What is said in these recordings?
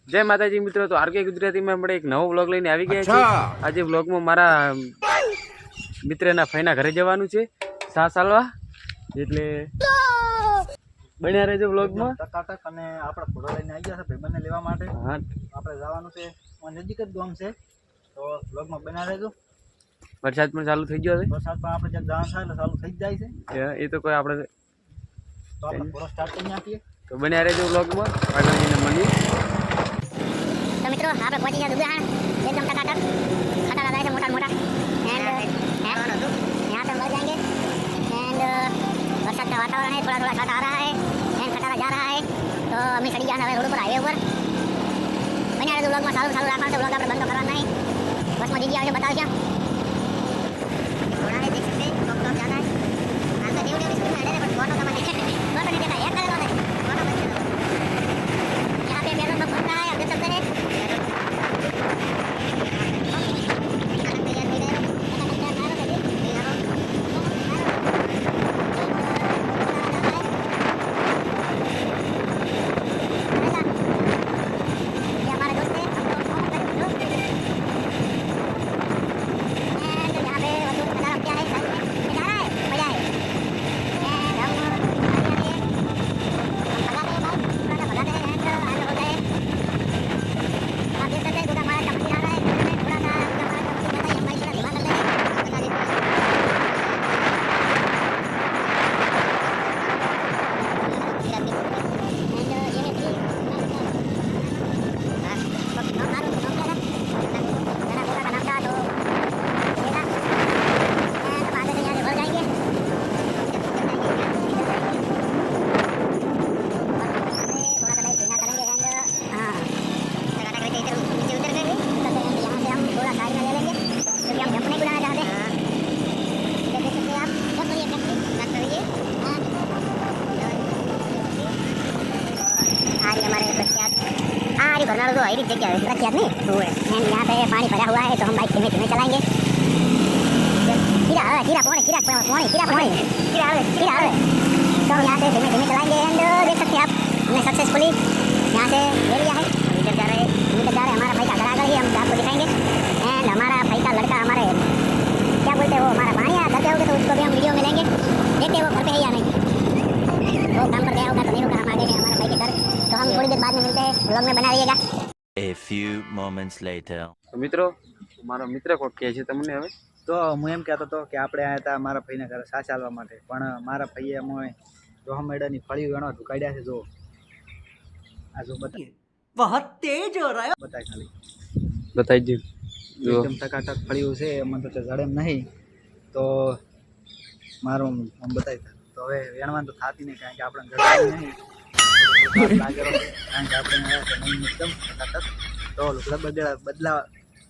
જય માતાજી મિત્રો, તો આરકે ગુજરાતીમાં આપણે એક નવો વ્લોગ લઈને આવી ગયા છીએ। આજે વ્લોગમાં મારા મિત્રના ફઈના ઘરે જવાનું છે સા સાલવા, એટલે બન્યા રહેજો વ્લોગમાં। ટકાટક અને આપણે ઘોડો લઈને આવી ગયા છે ભાઈબંધને લેવા માટે। હા, આપણે જવાનું છે, નજીક જ ગામ છે, તો વ્લોગમાં બન્યા રહેજો। વરસાદ પણ ચાલુ થઈ ગયો છે, વરસાદ પણ આપણે જ્યાં જવાનું છે એટલે ચાલુ થઈ જ જાય છે। એ તો કોઈ આપણે તો આપણે ઘોડો સ્ટાર્ટ કરી નાખીએ। તો બન્યા રહેજો વ્લોગમાં, આગળ જઈને મળીએ। तो मित्रों आप पहुंच गया दुबला एकदम टकाटक खटा लगा है मोटा मोटा एंड यहाँ पे हम बढ़ जाएंगे एंड बरसात का वातावरण है, थोड़ा थोड़ा खटा आ रहा है एंड खटारा जा रहा है। तो अम्मी खड़ी जाना है रोड पर, हाईवे पर बनिया ब्लॉग में चालू चालू रखा तो ब्लॉग આપણે બંધ તો કરવાના નહીં। बस में दीदी आगे बताओ क्या थोड़ा देख सकते हैं टॉप टॉप जाना है आपका देव देव स्कूल में अड़े पर फोटो का मैंने फोटो नहीं देखा एक कलर वाला फोटो बच यहाँ पे बैलून बम फट रहा है, आप देख सकते हैं। भरना तो हरी जगह है प्रख्यात नहीं एंड यहाँ पे पानी भरा हुआ है, तो हम बाइक धीमे धीमे चलाएंगे। खीरा खीरा पानी खीरा पानी खीरा पानी खीरा खीरा तो हम यहाँ से धीमे धीमे चलाएंगे एंड देख सकते हैं आप हमने सक्सेसफुली यहाँ से ले लिया है। इधर जा रहे हमारा भाई का घर आकर ही हम आपको दिखाएंगे एंड हमारा भाई का लड़का हमारे क्या बोलते हैं वो हमारा भाई यहाँ घर पे होगा तो उसको भी हम वीडियो में लेंगे, देखते हैं वो घर पे है या नहीं। वो काम पर गया होगा तो नहीं होगा, हम आ गए हमारे भाई के घर, तो हम थोड़ी देर बाद में मिलते हैं, व्लॉग में बना रहिएगा। A few moments later. તો મિત્રો મારો મિત્ર કોક કહે છે તમને હવે। તો હું એમ કહેતો હતો કે આપણે આવ્યા હતા મારા ભાઈને ઘરે સા ચાલવા માટે, પણ મારા ભાઈએ અમે રોહમેડાની ફળી વેણવા ઢુકાડ્યા છે। જો આ જો बहुत तेज हो रहा है। બતાય ખાલી બતાવી દો જો એકદમ ટકાટક ફળ્યું છે, અમને તો જડે એમ નહીં, તો મારું આમ બતાવી તો હવે વેણવાનું તો થતી નહીં, કારણ કે આપણે જડતું નહીં લાગેલો, કારણ કે આપણે આવ્યા છે નહીં એકદમ ટકાટક, તો લુગડા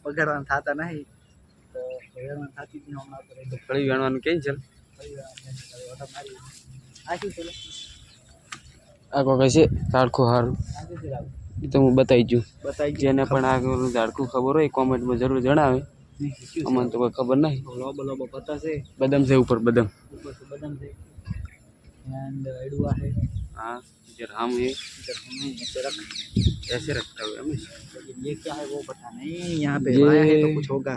બગાડવાના થતા નહીં, તો વેણવાનું થતી જ નહીં હમણાં તો એકદમ ફળી વેણવાનું કેમ છે આ શું છે આ કોક છે ઝાડખું સારું, આ શું છે રાવ? એ તો હું બતાવી દઉં। બતાવી જેને પણ આ ઝાડખું ખબર હોય કોમેન્ટમાં જરૂર જણાવે, અમને તો કોઈ ખબર નહીં। લોબો લોબો પતા છે, બદામ છે ઉપર બદામ, ऊपर से बदन से एंड एडुआ है, हाँ इधर हम ये इधर हमें ऐसे रख, ऐसे रखता हुआ हमेशा। ये क्या है वो पता नहीं, यहाँ पे ये- वाया है तो कुछ होगा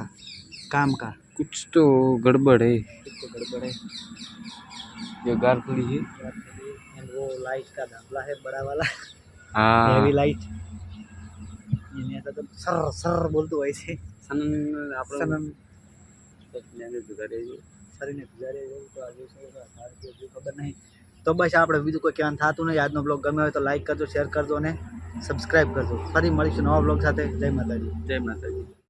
काम का, कुछ तो गड़बड़ है, कुछ तो गड़बड़ है। जो गार खुली है। एंड वो लाइट का धापला है बड़ा वाला, हाँ हेवी लाइट, ये ऐसा तो सर सर बोलते वैसे सनन આપણે सनन સનન સુધારે છે। શરીરને ગુજારે તો આજે ખબર નહીં। તો બસ આપણે બીજું કોઈ કહેવાનું થતું નહીં। આજનો બ્લોગ ગમ્યો હોય તો લાઈક કરજો, શેર કરજો અને સબસ્ક્રાઈબ કરજો। ફરી મળીશું નવા બ્લોગ સાથે। જય માતાજી। જય માતાજી।